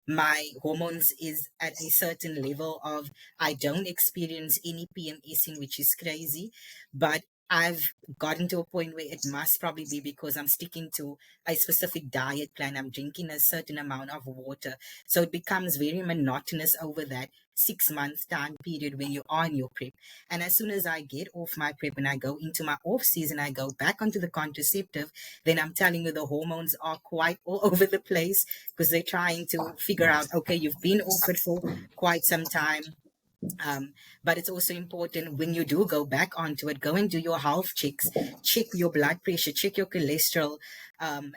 my hormones is at a certain level of, I don't experience any PMSing, which is crazy, but I've gotten to a point where it must probably be because I'm sticking to a specific diet plan. I'm drinking a certain amount of water. So it becomes very monotonous over that 6 month time period when you're on your prep. And as soon as I get off my prep and I go into my off season, I go back onto the contraceptive, then I'm telling you the hormones are quite all over the place, because they're trying to figure out, okay, you've been off it for quite some time. But it's also important when you do go back onto it, go and do your health checks, check your blood pressure, check your cholesterol,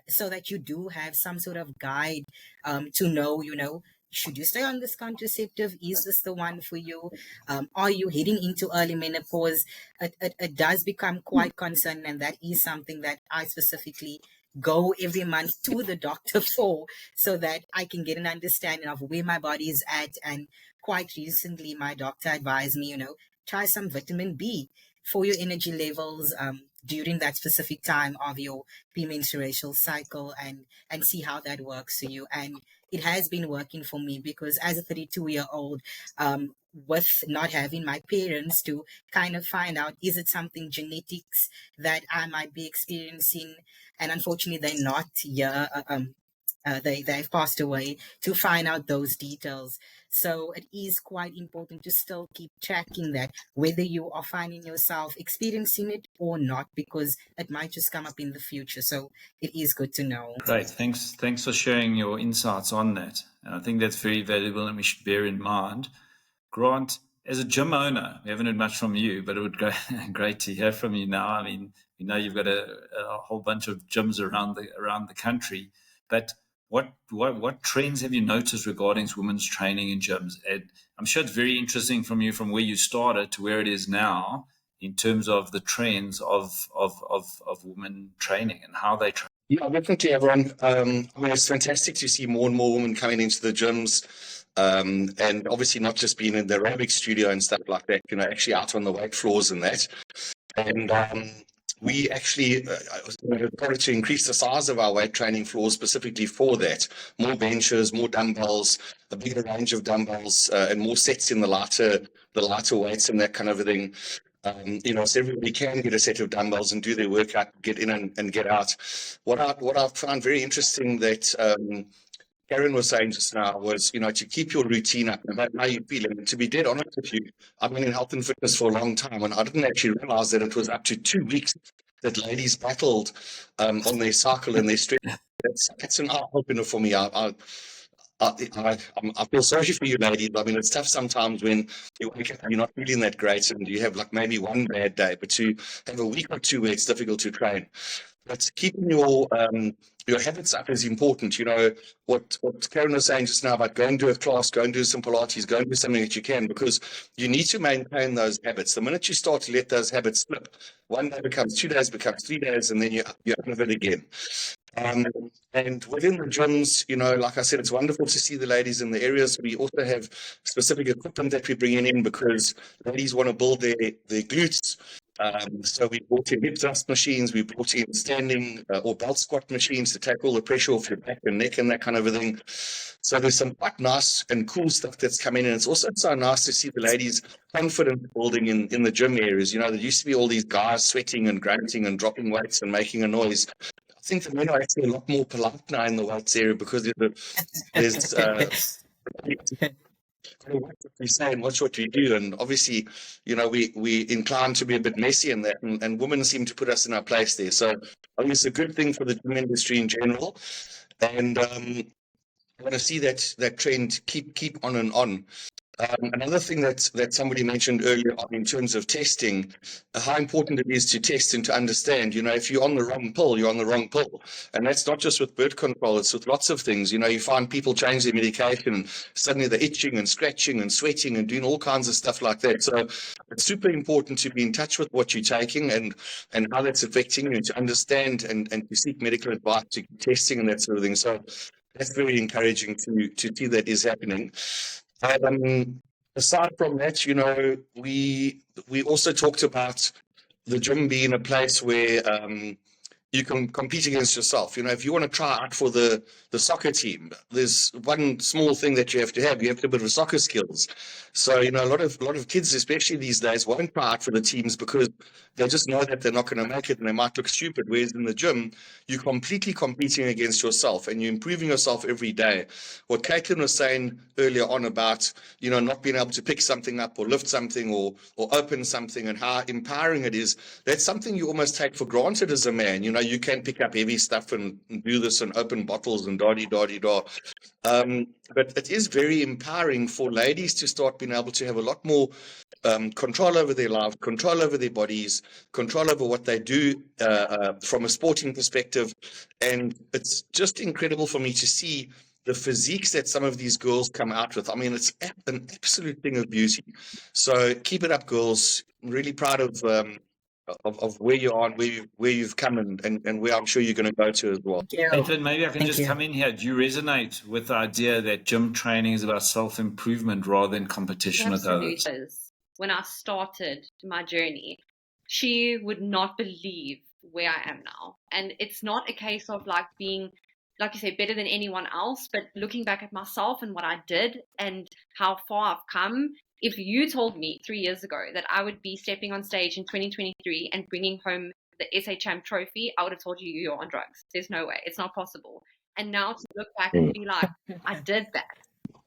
so that you do have some sort of guide to know, should you stay on this contraceptive? Is this the one for you? Are you heading into early menopause? It does become quite concerning, and that is something that I specifically go every month to the doctor for, so that I can get an understanding of where my body is at. And quite recently, my doctor advised me, try some vitamin B for your energy levels during that specific time of your premenstrual cycle, and see how that works for you. And it has been working for me, because as a 32-year-old, with not having my parents to kind of find out, is it something genetics that I might be experiencing? And unfortunately, they're not here they've passed away, to find out those details. So it is quite important to still keep tracking that, whether you are finding yourself experiencing it or not, because it might just come up in the future. So it is good to know. Great. Thanks for sharing your insights on that. And I think that's very valuable and we should bear in mind. Grant, as a gym owner, we haven't heard much from you, but it would go great to hear from you now. I mean, we know you've got a whole bunch of gyms around the country, but what trends have you noticed regarding women's training in gyms? And I'm sure it's very interesting from where you started to where it is now in terms of the trends of women training and how they train. Yeah, definitely, everyone. I mean, it's fantastic to see more and more women coming into the gyms, and obviously not just being in the aerobic studio and stuff like that, actually out on the weight floors and that. And we actually started to increase the size of our weight training floors specifically for that. More benches, more dumbbells, a bigger range of dumbbells, and more sets in the lighter weights and that kind of a thing. So everybody can get a set of dumbbells and do their workout, get in and get out. What I found very interesting that Caryn was saying just now was, to keep your routine up, no matter how you feel. And to be dead honest with you, I've been in health and fitness for a long time, and I didn't actually realize that it was up to 2 weeks that ladies battled on their cycle and their strength. That's an eye-opener for me. I feel sorry for you, ladies. I mean, it's tough sometimes when you wake up and you're not feeling that great and you have like maybe one bad day, but to have a week or two where it's difficult to train. But keeping your habits up is important. What Caryn was saying just now about go and do a class, go and do some Pilates, go and do something that you can, because you need to maintain those habits. The minute you start to let those habits slip, one day becomes 2 days, becomes 3 days, and then you're out of it again. And within the gyms, like I said, it's wonderful to see the ladies in the areas. We also have specific equipment that we're bringing in because ladies want to build their glutes. So we brought in hip thrust machines, we brought in standing or belt squat machines to take all the pressure off your back and neck and that kind of a thing. So there's some quite nice and cool stuff that's coming in. It's also so nice to see the ladies confident building in the gym areas. There used to be all these guys sweating and grunting and dropping weights and making a noise. I think the men are actually a lot more polite now in the weights area because there's what we say and watch what we do, and obviously, we inclined to be a bit messy in that, and women seem to put us in our place there. So I think it's a good thing for the gym industry in general, and I want to see that trend keep on and on. Another thing that somebody mentioned earlier on in terms of testing, how important it is to test and to understand, if you're on the wrong pill, you're on the wrong pill. And that's not just with birth control, it's with lots of things. You find people change their medication and suddenly they're itching and scratching and sweating and doing all kinds of stuff like that. So it's super important to be in touch with what you're taking and how that's affecting you, to understand and to seek medical advice, to testing and that sort of thing. So that's very encouraging to see that is happening. Aside from that, we also talked about the gym being a place where you can compete against yourself. If you want to try out for the soccer team, there's one small thing that you have to have. You have to have a bit of soccer skills. So, a lot of kids, especially these days, won't try out for the teams because they just know that they're not going to make it and they might look stupid. Whereas in the gym, you're completely competing against yourself and you're improving yourself every day. What Caitlin was saying earlier on about, not being able to pick something up or lift something or open something and how empowering it is, that's something you almost take for granted as a man. You can pick up heavy stuff and do this and open bottles and da-di-da-di-da. But it is very empowering for ladies to start being able to have a lot more control over their lives, control over their bodies, control over what they do from a sporting perspective. And it's just incredible for me to see the physiques that some of these girls come out with. I mean, it's an absolute thing of beauty. So keep it up, girls. I'm really proud of where you are and where you've come and where I'm sure you're going to go to as well. Caitlin, maybe I can just come in here. Do you resonate with the idea that gym training is about self-improvement rather than competition with others? When I started my journey, she would not believe where I am now. And it's not a case of like being, like you say, better than anyone else, but looking back at myself and what I did and how far I've come. If you told me 3 years ago that I would be stepping on stage in 2023 and bringing home the SHM trophy, I would have told you you're on drugs. There's no way. It's not possible. And now to look back and be like, I did that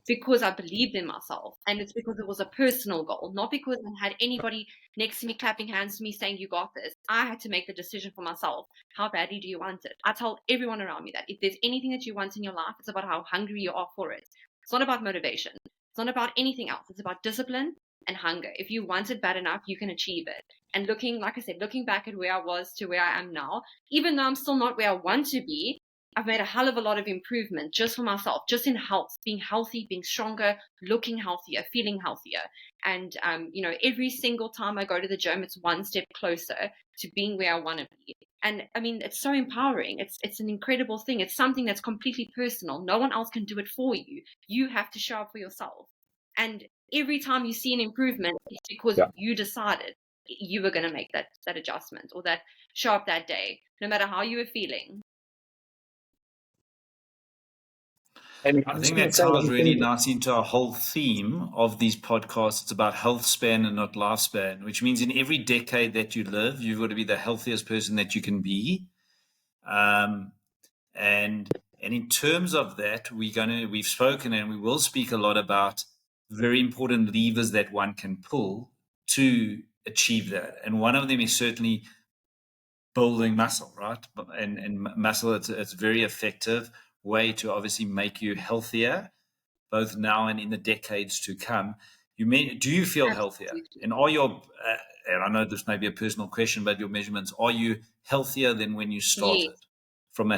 because I believed in myself. And it's because it was a personal goal, not because I had anybody next to me clapping hands to me saying, you got this. I had to make the decision for myself. How badly do you want it? I tell everyone around me that if there's anything that you want in your life, it's about how hungry you are for it. It's not about motivation. It's not about anything else. It's about discipline and hunger. If you want it bad enough, you can achieve it. And looking, like I said, looking back at where I was to where I am now, even though I'm still not where I want to be, I've made a hell of a lot of improvement just for myself, just in health, being healthy, being stronger, looking healthier, feeling healthier. And, every single time I go to the gym, it's one step closer to being where I want to be. And I mean, it's so empowering. It's an incredible thing. It's something that's completely personal. No one else can do it for you. You have to show up for yourself. And every time you see an improvement, it's because you decided you were going to make that adjustment or that show up that day, no matter how you were feeling. And I think that ties really nicely into our whole theme of these podcasts. It's about health span and not lifespan, which means in every decade that you live, you've got to be the healthiest person that you can be. And in terms of that, we've spoken and we will speak a lot about very important levers that one can pull to achieve that. And one of them is certainly building muscle, right? And muscle, it's a very effective way to obviously make you healthier, both now and in the decades to come. Do you feel healthier? And are your, and I know this may be a personal question, but your measurements, are you healthier than when you started from a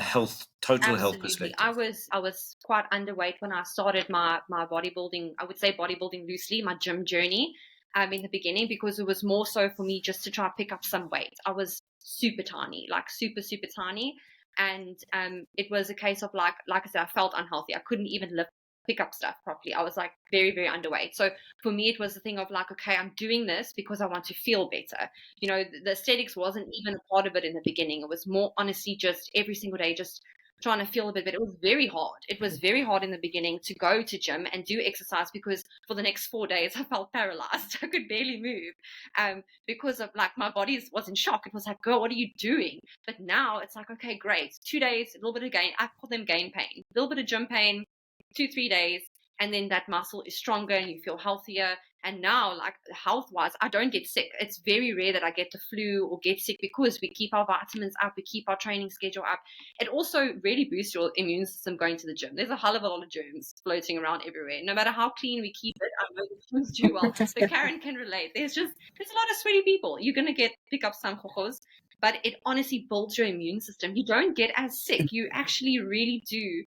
total health perspective? I was quite underweight when I started my bodybuilding, I would say bodybuilding loosely, my gym journey in the beginning, because it was more so for me just to try to pick up some weight. I was super tiny, like super, super tiny. And it was a case of like I said, I felt unhealthy. I couldn't even pick up stuff properly. I was like very, very underweight. So for me, it was the thing of like, okay, I'm doing this because I want to feel better. The aesthetics wasn't even a part of it in the beginning. It was more honestly just every single day, just trying to feel a bit better. It was very hard. It was very hard in the beginning to go to gym and do exercise because for the next 4 days I felt paralyzed. I could barely move because of like my body was in shock. It was like, girl, what are you doing? But now it's like, okay, great. 2 days, a little bit of gain. I call them gain pain. A little bit of gym pain, 2-3 days, and then that muscle is stronger and you feel healthier. And now, like health-wise, I don't get sick. It's very rare that I get the flu or get sick because we keep our vitamins up, we keep our training schedule up. It also really boosts your immune system going to the gym. There's a hell of a lot of germs floating around everywhere. No matter how clean we keep it, I know the germs do well. But Caryn can relate. There's a lot of sweaty people. You're going to pick up some chojos, but it honestly builds your immune system. You don't get as sick. You actually really do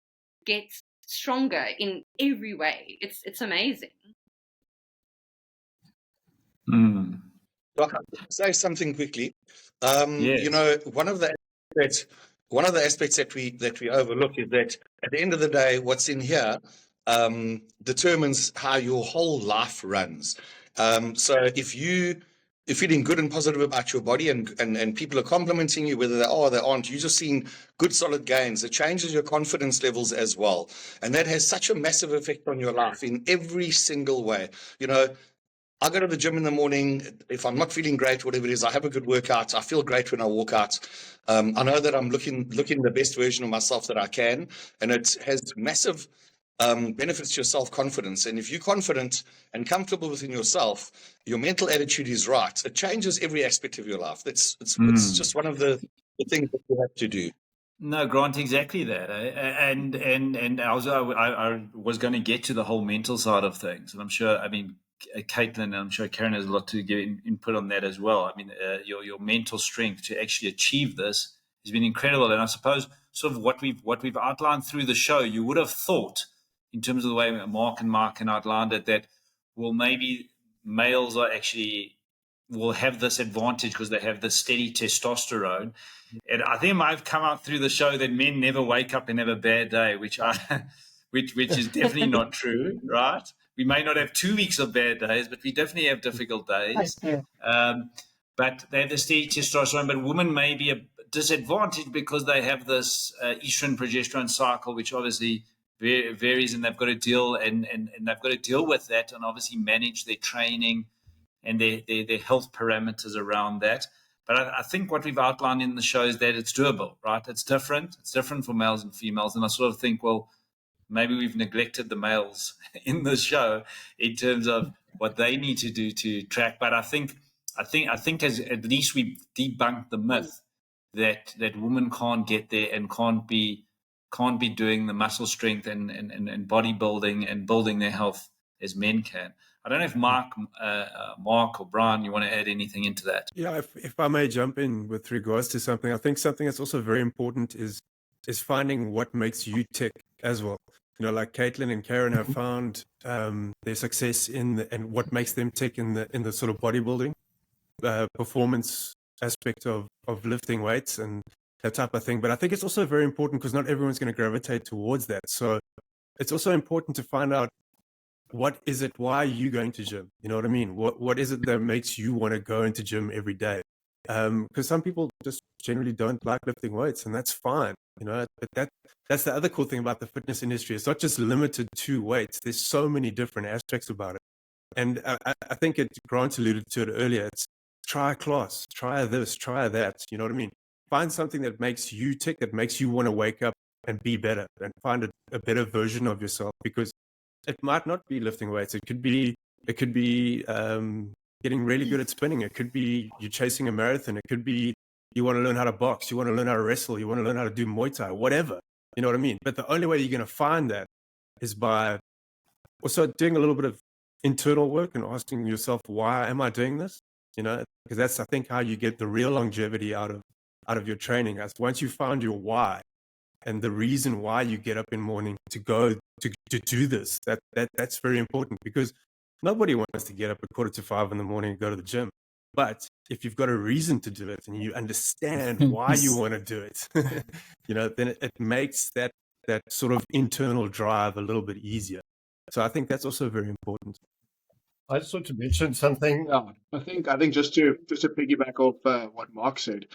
get stronger in every way. It's amazing. Doc, I'll say something quickly. One of the aspects that we overlook is that at the end of the day, what's in here determines how your whole life runs. So if you're feeling good and positive about your body and people are complimenting you, whether they are or they aren't, you're just seeing good, solid gains. It changes your confidence levels as well. And that has such a massive effect on your life in every single way. I go to the gym in the morning. If I'm not feeling great, whatever it is, I have a good workout. I feel great when I walk out. I know that I'm looking the best version of myself that I can, and it has massive benefits to your self-confidence. And if you're confident and comfortable within yourself, your mental attitude is right. It changes every aspect of your life. It's just one of the things that you have to do. No, Grant, exactly that. And I was going to get to the whole mental side of things, and I'm sure. Caitlin, and I'm sure Caryn has a lot to give input on that as well. Your mental strength to actually achieve this has been incredible. And I suppose sort of what we've outlined through the show, you would have thought, in terms of the way Mark and Mark outlined it, that maybe males will have this advantage because they have this steady testosterone. And I think I've come out through the show that men never wake up and have a bad day, which is definitely not true, right? We may not have 2 weeks of bad days, but we definitely have difficult days. But they have the steady testosterone. But women may be a disadvantage because they have this estrogen progesterone cycle, which obviously varies, and they've got to deal and they've got to deal with that, and obviously manage their training and their health parameters around that. But I think what we've outlined in the show is that it's doable, right? It's different. It's different for males and females. And I sort of think, well, maybe we've neglected the males in the show in terms of what they need to do to track. But I think as at least we debunked the myth that women can't get there and can't be doing the muscle strength and bodybuilding and building their health as men can. I don't know if Mark or Brian, you want to add anything into that? Yeah, if I may jump in with regards to something, I think something that's also very important is finding what makes you tick as well. You know, like Caitlin and Caryn have found their success and what makes them tick in the sort of bodybuilding performance aspect of lifting weights and that type of thing. But I think it's also very important because not everyone's going to gravitate towards that. So it's also important to find out, what is it? Why are you going to gym? You know what I mean? What is it that makes you want to go into gym every day? Because some people just generally don't like lifting weights, and that's fine. You know, but that's the other cool thing about the fitness industry. It's not just limited to weights. There's so many different aspects about it. And I think Grant alluded to it earlier. It's try a class, try this, try that. You know what I mean? Find something that makes you tick, that makes you want to wake up and be better and find a better version of yourself, because it might not be lifting weights. It could be getting really good at spinning. It could be you chasing a marathon. It could be you want to learn how to box. You want to learn how to wrestle. You want to learn how to do Muay Thai, whatever. You know what I mean? But the only way you're going to find that is by also doing a little bit of internal work and asking yourself, why am I doing this? You know, because that's, I think, how you get the real longevity out of your training. As once you found your why and the reason why you get up in the morning to go to do this, that's very important, because nobody wants to get up at 4:45 in the morning and go to the gym. But if you've got a reason to do it and you understand why you want to do it, you know, then it makes that sort of internal drive a little bit easier. So I think that's also very important. I just want to mention something. Yeah, I think just to piggyback off what Mark said,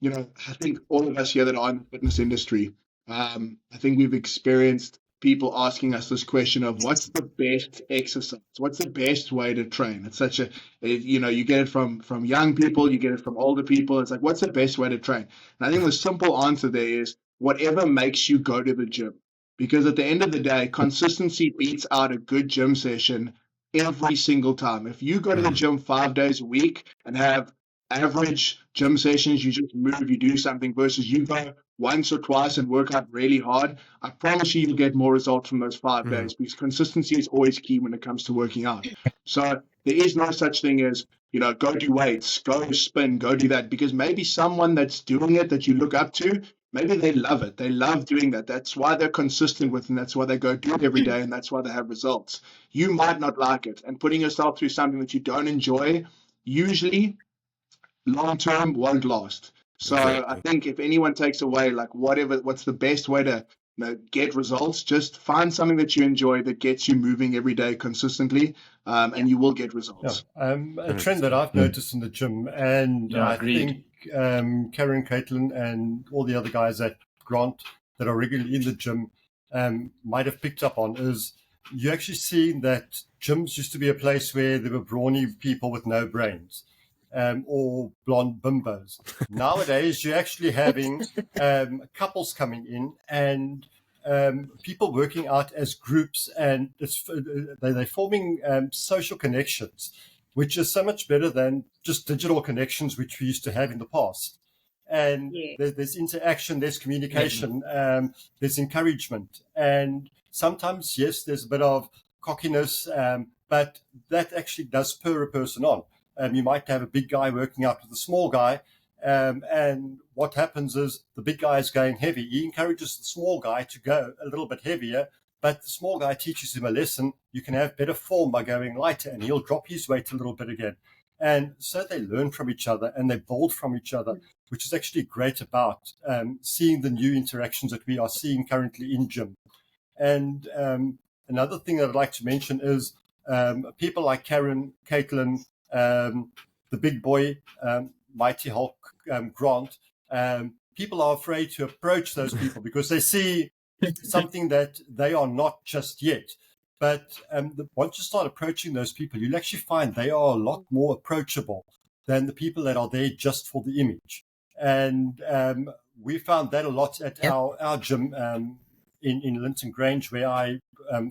you know, I think all of us here that are in the fitness industry, I think we've experienced people asking us this question of what's the best exercise, what's the best way to train. It's such you know, you get it from young people, you get it from older people. It's like, what's the best way to train? And I think the simple answer there is whatever makes you go to the gym, because at the end of the day, consistency beats out a good gym session every single time. If you go to the gym 5 days a week and have average gym sessions, you just move, you do something, versus you go once or twice and work out really hard, I promise you'll get more results from those 5 days, because consistency is always key when it comes to working out. So there is no such thing as, you know, go do weights, go spin, go do that, because maybe someone that's doing it that you look up to, maybe they love it. They love doing that. That's why they're consistent with it, and that's why they go do it every day, and that's why they have results. You might not like it, and putting yourself through something that you don't enjoy usually long-term won't last. So exactly. I think if anyone takes away, like, what's the best way to, you know, get results, just find something that you enjoy that gets you moving every day consistently, and you will get results. Yeah. A trend that I've noticed in the gym, and I think Caryn, Caitlin, and all the other guys at Grant that are regularly in the gym might have picked up on, is you actually see that gyms used to be a place where there were brawny people with no brains. Or blonde bimbos. Nowadays, you're actually having couples coming in and people working out as groups, and they're forming social connections, which is so much better than just digital connections, which we used to have in the past. And there's interaction, there's communication, there's encouragement. And sometimes, yes, there's a bit of cockiness, but that actually does spur a person on. You might have a big guy working out with a small guy, and what happens is the big guy is going heavy. He encourages the small guy to go a little bit heavier, but the small guy teaches him a lesson. You can have better form by going lighter, and he'll drop his weight a little bit again. And so they learn from each other and they build from each other, which is actually great about seeing the new interactions that we are seeing currently in gym. And another thing that I'd like to mention is people like Caryn, Caitlin, the big boy, Mighty Hulk, Grant, people are afraid to approach those people because they see something that they are not just yet. But once you start approaching those people, you'll actually find they are a lot more approachable than the people that are there just for the image. And we found that a lot at our gym in Linton Grange, where I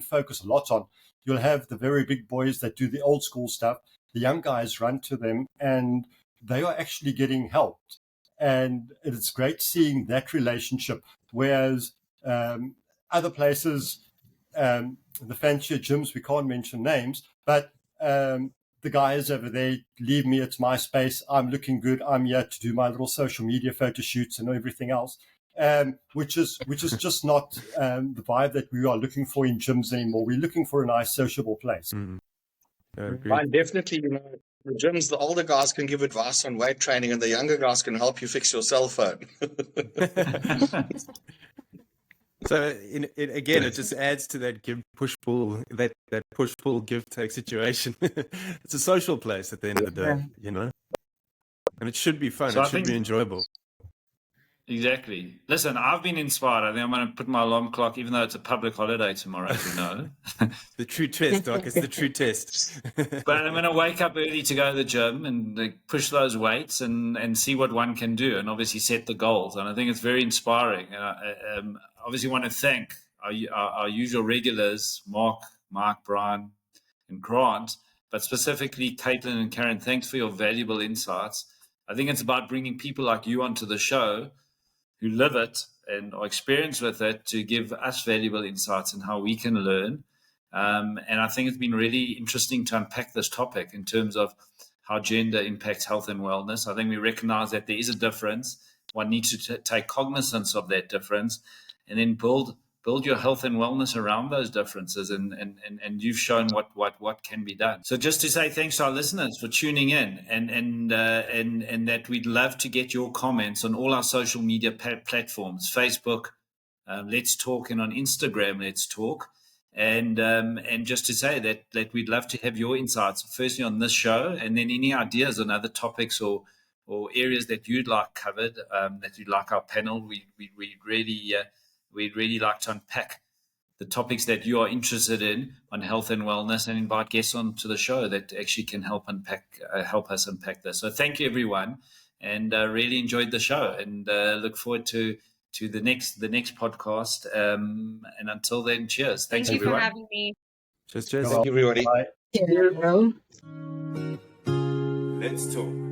focus a lot on. You'll have the very big boys that do the old school stuff. The young guys run to them, and they are actually getting helped. And it's great seeing that relationship. Whereas other places, the fancier gyms, we can't mention names, but the guys over there, leave me, it's my space, I'm looking good, I'm here to do my little social media photo shoots and everything else, which is just not the vibe that we are looking for in gyms anymore. We're looking for a nice sociable place. And definitely, the gyms, the older guys can give advice on weight training, and the younger guys can help you fix your cell phone. So again, it just adds to that give push pull, that push pull give take situation. It's a social place at the end of the day, and it should be fun. So it should be enjoyable. Exactly. Listen, I've been inspired. I think I'm going to put my alarm clock, even though it's a public holiday tomorrow, as you know. The true test, Doc. It's the true test. But I'm going to wake up early to go to the gym and push those weights and see what one can do, and obviously set the goals. And I think it's very inspiring. And I obviously want to thank our usual regulars, Mark, Brian, and Grant, but specifically Caitlin and Caryn. Thanks for your valuable insights. I think it's about bringing people like you onto the show who live it and are experienced with it to give us valuable insights on how we can learn. And I think it's been really interesting to unpack this topic in terms of how gender impacts health and wellness. I think we recognize that there is a difference. One needs to take cognizance of that difference and then build your health and wellness around those differences. And you've shown what can be done. So just to say thanks to our listeners for tuning in, and that we'd love to get your comments on all our social media platforms, Facebook, Let's Talk, and on Instagram, Let's Talk. And just to say that we'd love to have your insights, firstly on this show, and then any ideas on other topics or areas that you'd like covered, that you'd like our panel. We'd really like to unpack the topics that you are interested in on health and wellness, and invite guests onto the show that actually can help us unpack this. So thank you, everyone, and really enjoyed the show, and look forward to the next podcast. And until then, cheers. Thanks, Thank you everyone. for having me. Cheers. Thank you, everybody. Bye. Yeah. Let's talk.